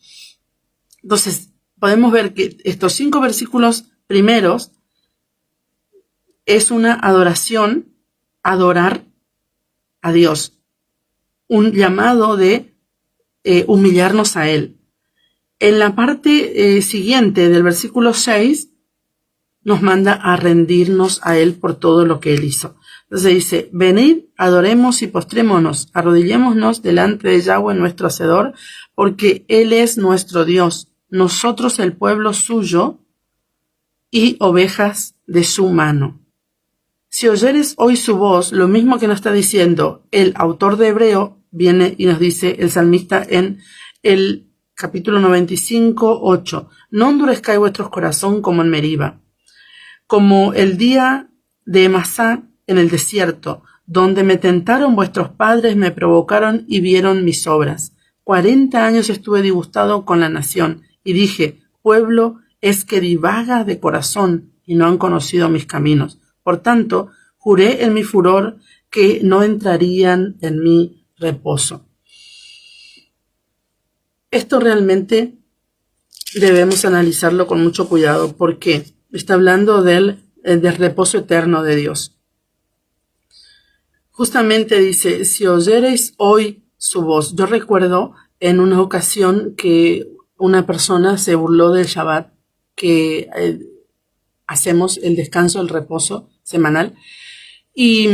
Entonces, podemos ver que estos 5 versículos primeros es una adoración, adorar a Dios, un llamado de humillarnos a Él. En la parte siguiente del versículo 6 nos manda a rendirnos a Él por todo lo que Él hizo. Entonces dice, venid, adoremos y postrémonos, arrodillémonos delante de Yahweh nuestro Hacedor, porque Él es nuestro Dios, nosotros el pueblo suyo y ovejas de su mano. Si oyeres hoy su voz, lo mismo que nos está diciendo el autor de Hebreo, viene y nos dice el salmista en el capítulo 95, 8. No endurezcáis vuestros corazón como en Meriba, como el día de Masá en el desierto, donde me tentaron vuestros padres, me provocaron y vieron mis obras. 40 años estuve disgustado con la nación, y dije, pueblo es que divaga de corazón, y no han conocido mis caminos. Por tanto, juré en mi furor que no entrarían en mi reposo. Esto realmente debemos analizarlo con mucho cuidado, porque está hablando del reposo eterno de Dios. Justamente dice, si oyereis hoy su voz. Yo recuerdo en una ocasión que una persona se burló del Shabbat, que hacemos el descanso, el reposo semanal. Y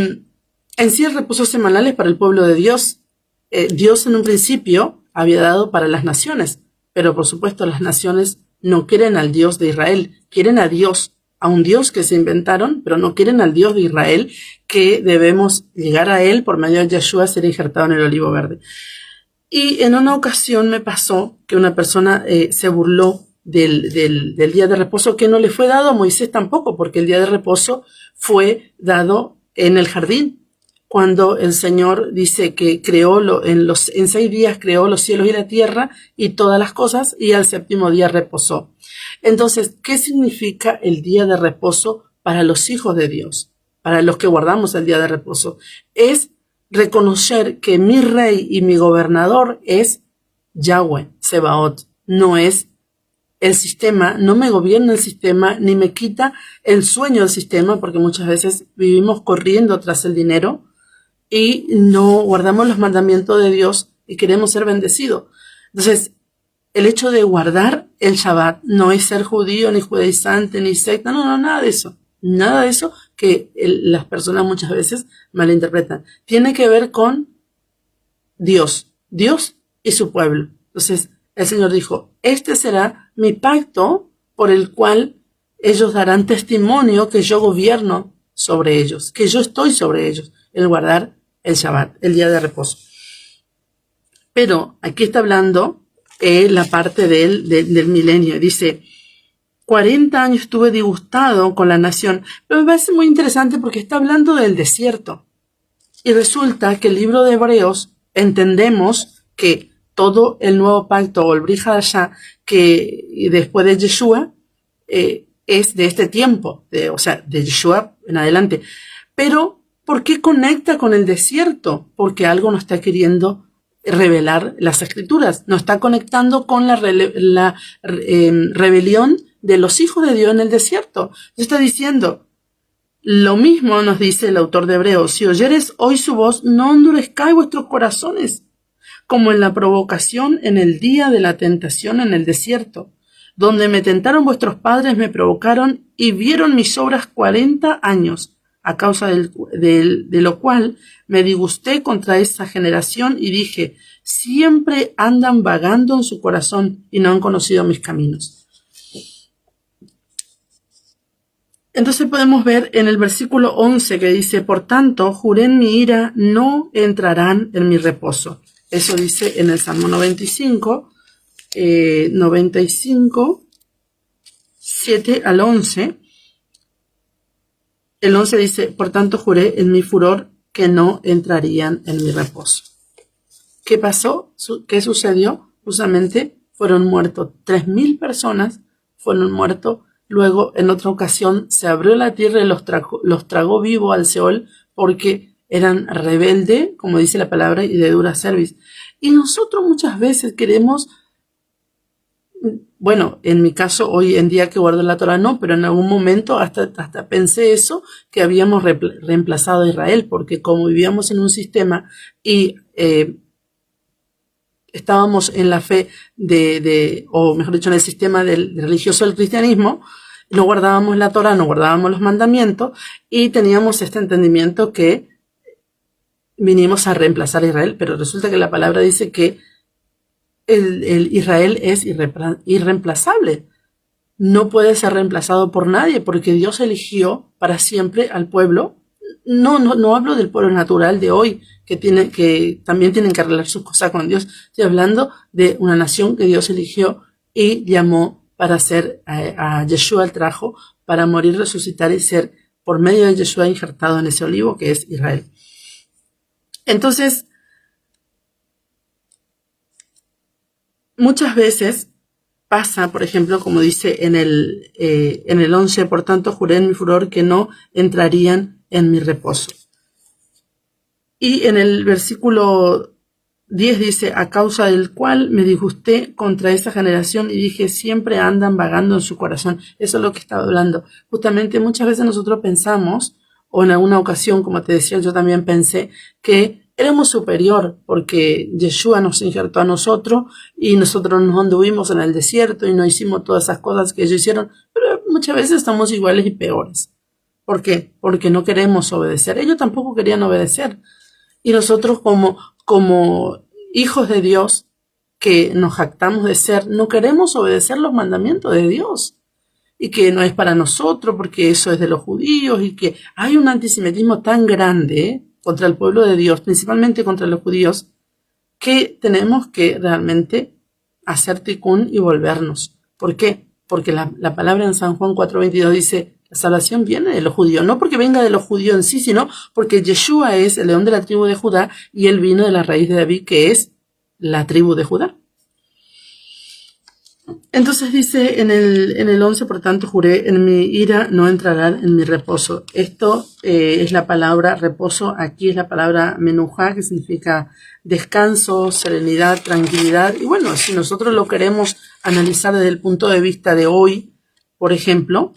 en sí el reposo semanal es para el pueblo de Dios. Dios en un principio había dado para las naciones, pero por supuesto las naciones no quieren al Dios de Israel, quieren a Dios, a un Dios que se inventaron, pero no quieren al Dios de Israel, que debemos llegar a Él por medio de Yeshua, ser injertado en el olivo verde. Y en una ocasión me pasó que una persona se burló del día de reposo, que no le fue dado a Moisés tampoco, porque el día de reposo fue dado en el jardín, cuando el Señor dice que creó en 6 días creó los cielos y la tierra y todas las cosas, y al 7º día reposó. Entonces, ¿qué significa el día de reposo para los hijos de Dios? Para los que guardamos el día de reposo. Es reconocer que mi rey y mi gobernador es Yahweh, Sebaot, no es el sistema, no me gobierna el sistema, ni me quita el sueño del sistema, porque muchas veces vivimos corriendo tras el dinero y no guardamos los mandamientos de Dios y queremos ser bendecidos. Entonces, el hecho de guardar el Shabbat no es ser judío, ni judaizante, ni secta, no, nada de eso. Nada de eso que las personas muchas veces malinterpretan. Tiene que ver con Dios y su pueblo. Entonces, el Señor dijo, este será mi pacto por el cual ellos darán testimonio que yo gobierno sobre ellos, que yo estoy sobre ellos, el guardar el Shabbat, el día de reposo. Pero aquí está hablando la parte del milenio. Dice, 40 años estuve disgustado con la nación. Pero me parece muy interesante porque está hablando del desierto. Y resulta que el libro de Hebreos entendemos que todo el nuevo pacto o el Brit Hadashah que después de Yeshua es de este tiempo, o sea, de Yeshua en adelante. Pero, ¿por qué conecta con el desierto? Porque algo nos está queriendo revelar las escrituras. Nos está conectando con la rebelión de los hijos de Dios en el desierto. Está diciendo, lo mismo nos dice el autor de Hebreos, si oyeres hoy su voz, no endurezcáis vuestros corazones, como en la provocación en el día de la tentación en el desierto, donde me tentaron vuestros padres, me provocaron y vieron mis obras 40 años, a causa de lo cual me disgusté contra esa generación y dije, siempre andan vagando en su corazón y no han conocido mis caminos. Entonces podemos ver en el versículo 11 que dice, por tanto, juré en mi ira, no entrarán en mi reposo. Eso dice en el Salmo 95, 7 al 11. El 11 dice, por tanto, juré en mi furor que no entrarían en mi reposo. ¿Qué pasó? ¿Qué sucedió? Justamente fueron muertos 3.000 personas, fueron muertos. Luego, en otra ocasión, se abrió la tierra y los tragó vivo al Seol, porque eran rebelde, como dice la palabra, y de dura cerviz. Y nosotros muchas veces queremos, bueno, en mi caso, hoy en día que guardo la Torah no, pero en algún momento hasta pensé eso, que habíamos reemplazado a Israel, porque como vivíamos en un sistema y estábamos en la fe o mejor dicho, en el sistema religioso del cristianismo, no guardábamos la Torah, no guardábamos los mandamientos y teníamos este entendimiento que vinimos a reemplazar a Israel, pero resulta que la palabra dice que el Israel es irreemplazable. No puede ser reemplazado por nadie porque Dios eligió para siempre al pueblo. No hablo del pueblo natural de hoy que también tienen que arreglar sus cosas con Dios. Estoy hablando de una nación que Dios eligió y llamó para ser a Yeshua el trajo para morir, resucitar y ser por medio de Yeshua injertado en ese olivo que es Israel. Entonces, muchas veces pasa, por ejemplo, como dice en el 11, por tanto juré en mi furor que no entrarían en mi reposo. Y en el versículo 10 dice, a causa del cual me disgusté contra esa generación y dije, siempre andan vagando en su corazón. Eso es lo que estaba hablando. Justamente muchas veces nosotros pensamos, o en alguna ocasión, como te decía, yo también pensé que éramos superior porque Yeshua nos injertó a nosotros y nosotros nos anduvimos en el desierto y no hicimos todas esas cosas que ellos hicieron, pero muchas veces estamos iguales y peores. ¿Por qué? Porque no queremos obedecer. Ellos tampoco querían obedecer. Y nosotros como hijos de Dios, que nos jactamos de ser, no queremos obedecer los mandamientos de Dios. Y que no es para nosotros, porque eso es de los judíos, y que hay un antisemitismo tan grande contra el pueblo de Dios, principalmente contra los judíos, que tenemos que realmente hacer tikkun y volvernos. ¿Por qué? Porque la palabra en San Juan 4:22 dice, la salvación viene de los judíos, no porque venga de los judíos en sí, sino porque Yeshua es el león de la tribu de Judá y él vino de la raíz de David, que es la tribu de Judá. Entonces dice en el 11, por tanto juré, en mi ira no entrarán en mi reposo. Esto es la palabra reposo, aquí es la palabra menujá, que significa descanso, serenidad, tranquilidad. Y bueno, si nosotros lo queremos analizar desde el punto de vista de hoy, por ejemplo,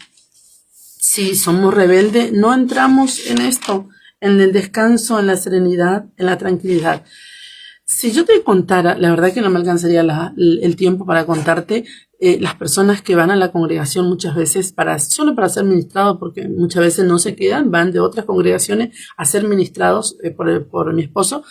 si somos rebeldes, no entramos en esto, en el descanso, en la serenidad, en la tranquilidad. Si yo te contara, la verdad que no me alcanzaría el tiempo para contarte las personas que van a la congregación muchas veces solo para ser ministrados, porque muchas veces no se quedan, van de otras congregaciones a ser ministrados por mi esposo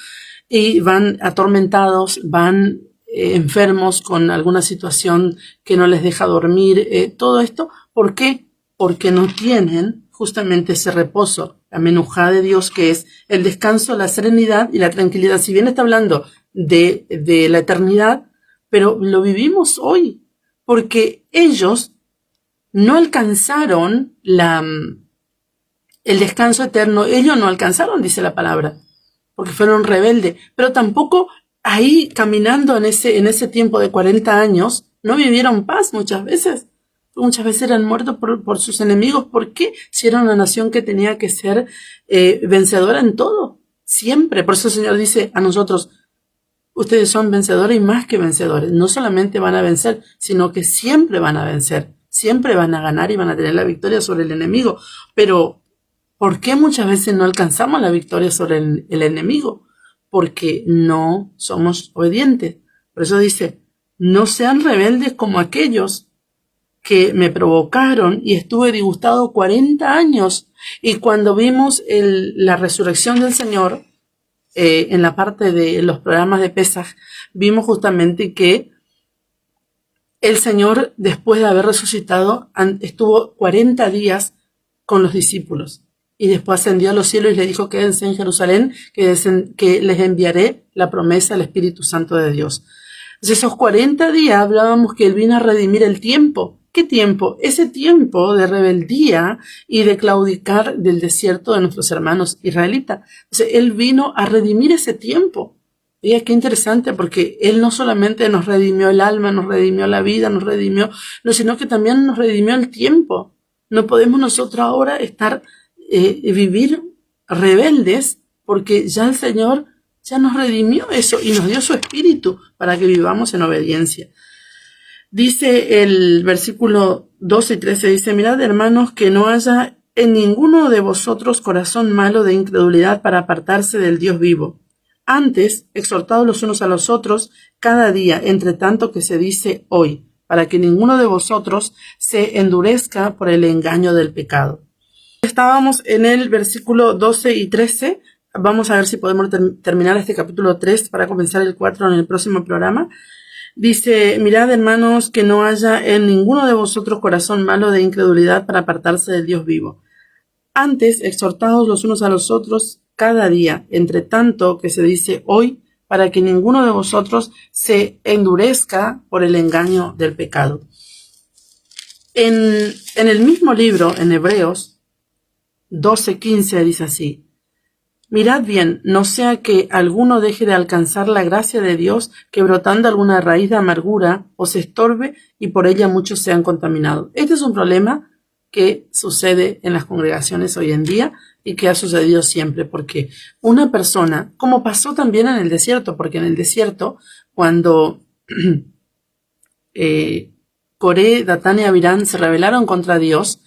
y van atormentados, van enfermos con alguna situación que no les deja dormir, todo esto. ¿Por qué? Porque no tienen justamente ese reposo, la menujá de Dios, que es el descanso, la serenidad y la tranquilidad. Si bien está hablando de la eternidad, pero lo vivimos hoy, porque ellos no alcanzaron el descanso eterno. Ellos no alcanzaron, dice la palabra, porque fueron rebeldes, pero tampoco ahí caminando en ese tiempo de 40 años, no vivieron paz muchas veces. Muchas veces eran muertos por sus enemigos. ¿Por qué? Si era una nación que tenía que ser vencedora en todo, siempre. Por eso el Señor dice a nosotros, ustedes son vencedores y más que vencedores. No solamente van a vencer, sino que siempre van a vencer. Siempre van a ganar y van a tener la victoria sobre el enemigo. Pero, ¿por qué muchas veces no alcanzamos la victoria sobre el enemigo? Porque no somos obedientes. Por eso dice, no sean rebeldes como aquellos que me provocaron y estuve disgustado 40 años. Y cuando vimos la resurrección del Señor, en la parte de los programas de Pesaj, vimos justamente que el Señor, después de haber resucitado, estuvo 40 días con los discípulos. Y después ascendió a los cielos y les dijo, quédense en Jerusalén, que les enviaré la promesa del Espíritu Santo de Dios. Entonces, esos 40 días hablábamos que Él vino a redimir el tiempo. ¿Qué tiempo? Ese tiempo de rebeldía y de claudicar del desierto de nuestros hermanos israelitas. Entonces, Él vino a redimir ese tiempo. Y qué interesante, porque Él no solamente nos redimió el alma, nos redimió la vida, nos redimió, sino que también nos redimió el tiempo. No podemos nosotros ahora vivir rebeldes porque ya el Señor ya nos redimió eso y nos dio su espíritu para que vivamos en obediencia. Dice el versículo 12 y 13, dice, mirad, hermanos, que no haya en ninguno de vosotros corazón malo de incredulidad para apartarse del Dios vivo. Antes, exhortados los unos a los otros cada día, entre tanto que se dice hoy, para que ninguno de vosotros se endurezca por el engaño del pecado. Estábamos en el versículo 12 y 13. Vamos a ver si podemos terminar este capítulo 3 para comenzar el 4 en el próximo programa. Dice, mirad, hermanos, que no haya en ninguno de vosotros corazón malo de incredulidad para apartarse del Dios vivo. Antes, exhortados los unos a los otros cada día, entre tanto que se dice hoy, para que ninguno de vosotros se endurezca por el engaño del pecado. En el mismo libro, en Hebreos 12:15, dice así, mirad bien, no sea que alguno deje de alcanzar la gracia de Dios, que brotando alguna raíz de amargura os estorbe y por ella muchos sean contaminados. Este es un problema que sucede en las congregaciones hoy en día y que ha sucedido siempre, porque una persona, como pasó también en el desierto, porque en el desierto, cuando Coré, Datán y Abirán se rebelaron contra Dios,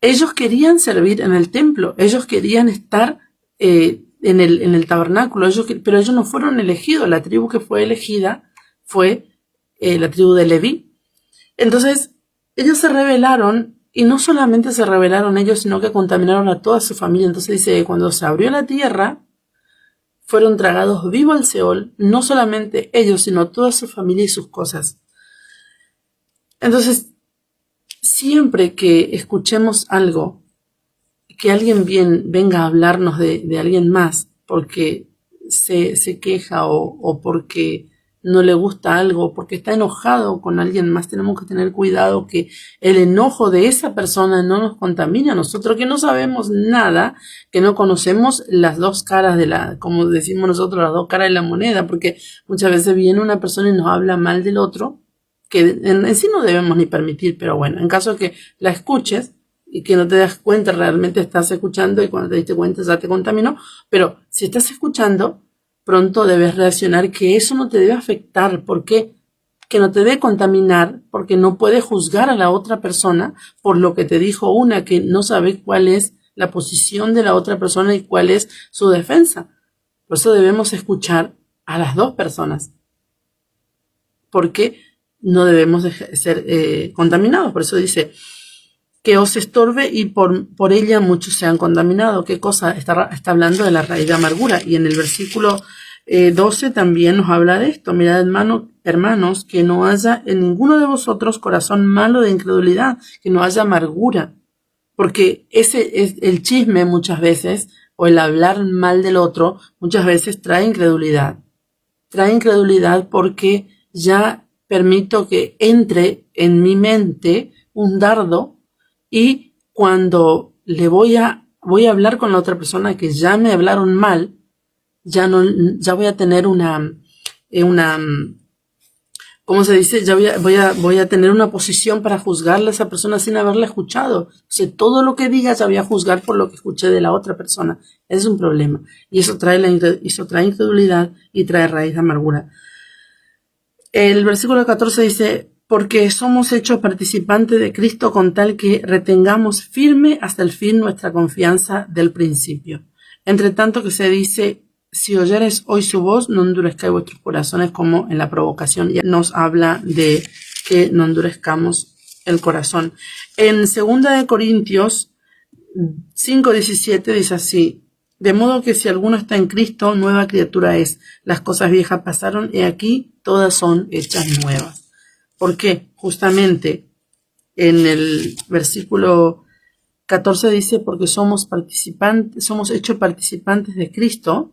ellos querían servir en el templo, ellos querían estar en el tabernáculo, pero ellos no fueron elegidos. La tribu que fue elegida fue la tribu de Leví. Entonces, ellos se rebelaron, y no solamente se rebelaron ellos, sino que contaminaron a toda su familia. Entonces dice que cuando se abrió la tierra, fueron tragados vivos al Seol, no solamente ellos, sino toda su familia y sus cosas. Entonces, siempre que escuchemos algo, que alguien venga a hablarnos de alguien más porque se queja o porque no le gusta algo, o porque está enojado con alguien más, tenemos que tener cuidado que el enojo de esa persona no nos contamine a nosotros, que no sabemos nada, que no conocemos las dos caras como decimos nosotros, las dos caras de la moneda, porque muchas veces viene una persona y nos habla mal del otro, que en sí no debemos ni permitir, pero bueno, en caso de que la escuches y que no te das cuenta, realmente estás escuchando y cuando te diste cuenta ya te contaminó, pero si estás escuchando, pronto debes reaccionar que eso no te debe afectar. ¿Por qué? Que no te debe contaminar, porque no puedes juzgar a la otra persona por lo que te dijo una, que no sabe cuál es la posición de la otra persona y cuál es su defensa. Por eso debemos escuchar a las dos personas, porque no debemos ser contaminados. Por eso dice que os estorbe y por ella muchos sean contaminados. ¿Qué cosa? Está hablando de la raíz de amargura. Y en el versículo 12 también nos habla de esto. Mirad, hermanos, que no haya en ninguno de vosotros corazón malo de incredulidad, que no haya amargura. Porque ese es el chisme muchas veces, o el hablar mal del otro, muchas veces trae incredulidad. Trae incredulidad porque ya permito que entre en mi mente un dardo, y cuando le voy a hablar con la otra persona que ya me hablaron mal, ya voy a tener ¿cómo se dice? Ya voy a tener una posición para juzgarle a esa persona sin haberla escuchado. O sea, todo lo que diga ya voy a juzgar por lo que escuché de la otra persona. Es un problema. Y eso trae incredulidad y trae raíz de amargura. El versículo 14 dice, porque somos hechos participantes de Cristo con tal que retengamos firme hasta el fin nuestra confianza del principio. Entre tanto que se dice, si oyeres hoy su voz, no endurezcáis vuestros corazones, como en la provocación. Ya nos habla de que no endurezcamos el corazón. En 2 de Corintios 5:17 dice así, de modo que si alguno está en Cristo, nueva criatura es. Las cosas viejas pasaron y aquí todas son hechas nuevas. ¿Por qué? Justamente en el versículo 14 dice, porque somos hechos participantes de Cristo,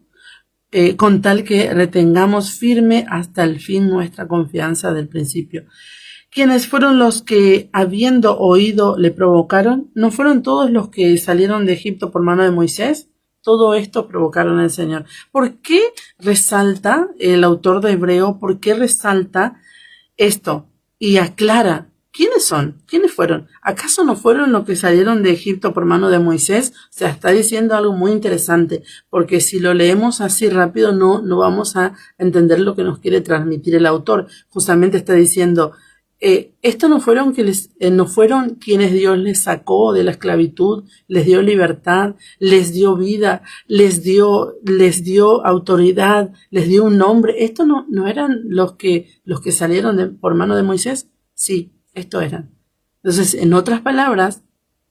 con tal que retengamos firme hasta el fin nuestra confianza del principio. ¿Quiénes fueron los que, habiendo oído, le provocaron? ¿No fueron todos los que salieron de Egipto por mano de Moisés? Todo esto provocaron al Señor. ¿Por qué resalta el autor de Hebreo? ¿Por qué resalta esto? Y aclara ¿quiénes son? ¿Quiénes fueron? ¿Acaso no fueron los que salieron de Egipto por mano de Moisés? O sea, está diciendo algo muy interesante, porque si lo leemos así rápido no vamos a entender lo que nos quiere transmitir el autor. Justamente está diciendo, estos no fueron quienes Dios les sacó de la esclavitud, les dio libertad, les dio vida, les dio autoridad, les dio un nombre. ¿Estos no eran los que salieron por mano de Moisés? Sí, estos eran. Entonces, en otras palabras,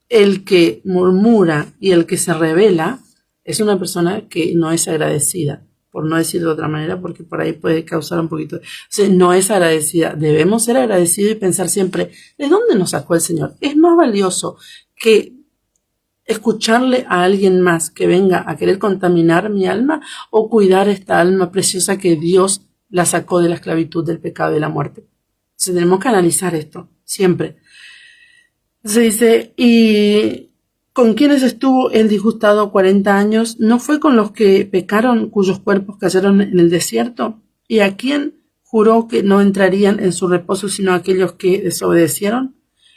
el que murmura y el que se rebela es una persona que no es agradecida, por no decir de otra manera, porque por ahí puede causar un poquito. O sea, no es agradecida. Debemos ser agradecidos y pensar siempre, ¿de dónde nos sacó el Señor? Es más valioso que escucharle a alguien más que venga a querer contaminar mi alma o cuidar esta alma preciosa que Dios la sacó de la esclavitud, del pecado y de la muerte. Entonces tenemos que analizar esto, siempre. Se dice, y ¿con quienes estuvo el disgustado 40 años? ¿No fue con los que pecaron, cuyos cuerpos cayeron en el desierto? ¿Y a quién juró que no entrarían en su reposo sino aquellos que desobedecieron?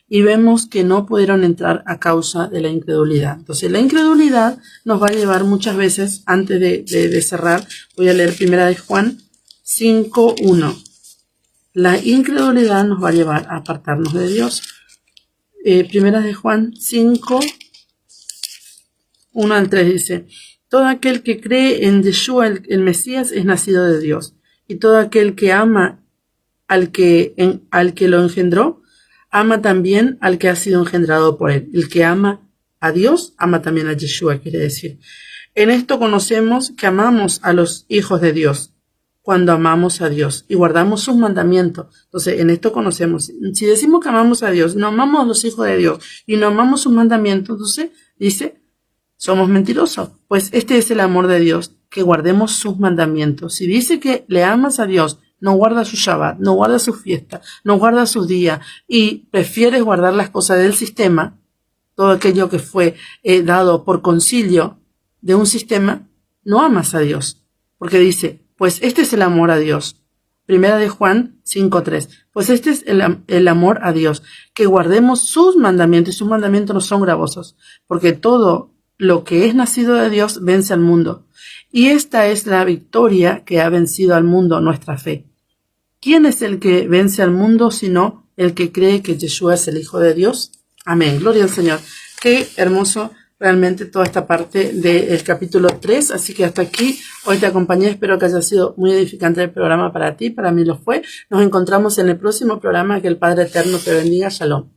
Y vemos que no pudieron entrar a causa de la incredulidad. Entonces la incredulidad nos va a llevar muchas veces, antes de cerrar, voy a leer 1 de Juan 5:1. La incredulidad nos va a llevar a apartarnos de Dios. 1 de Juan 5:1-3 dice, todo aquel que cree en Yeshua el Mesías es nacido de Dios, y todo aquel que ama al que lo engendró, ama también al que ha sido engendrado por él. El que ama a Dios, ama también a Yeshua, quiere decir. En esto conocemos que amamos a los hijos de Dios, cuando amamos a Dios y guardamos sus mandamientos. Entonces, en esto conocemos. Si decimos que amamos a Dios, no amamos a los hijos de Dios y no amamos sus mandamientos, entonces dice, somos mentirosos. Pues este es el amor de Dios, que guardemos sus mandamientos. Si dice que le amas a Dios, no guarda su Shabbat, no guarda su fiesta, no guarda sus días y prefieres guardar las cosas del sistema, todo aquello que fue dado por concilio de un sistema, no amas a Dios. Porque dice, pues este es el amor a Dios. 1 de Juan 5:3. Pues este es el amor a Dios, que guardemos sus mandamientos, y sus mandamientos no son gravosos, porque todo lo que es nacido de Dios vence al mundo. Y esta es la victoria que ha vencido al mundo, nuestra fe. ¿Quién es el que vence al mundo sino el que cree que Yeshua es el Hijo de Dios? Amén. Gloria al Señor. Qué hermoso realmente toda esta parte del capítulo 3. Así que hasta aquí hoy te acompañé. Espero que haya sido muy edificante el programa para ti. Para mí lo fue. Nos encontramos en el próximo programa. Que el Padre Eterno te bendiga. Shalom.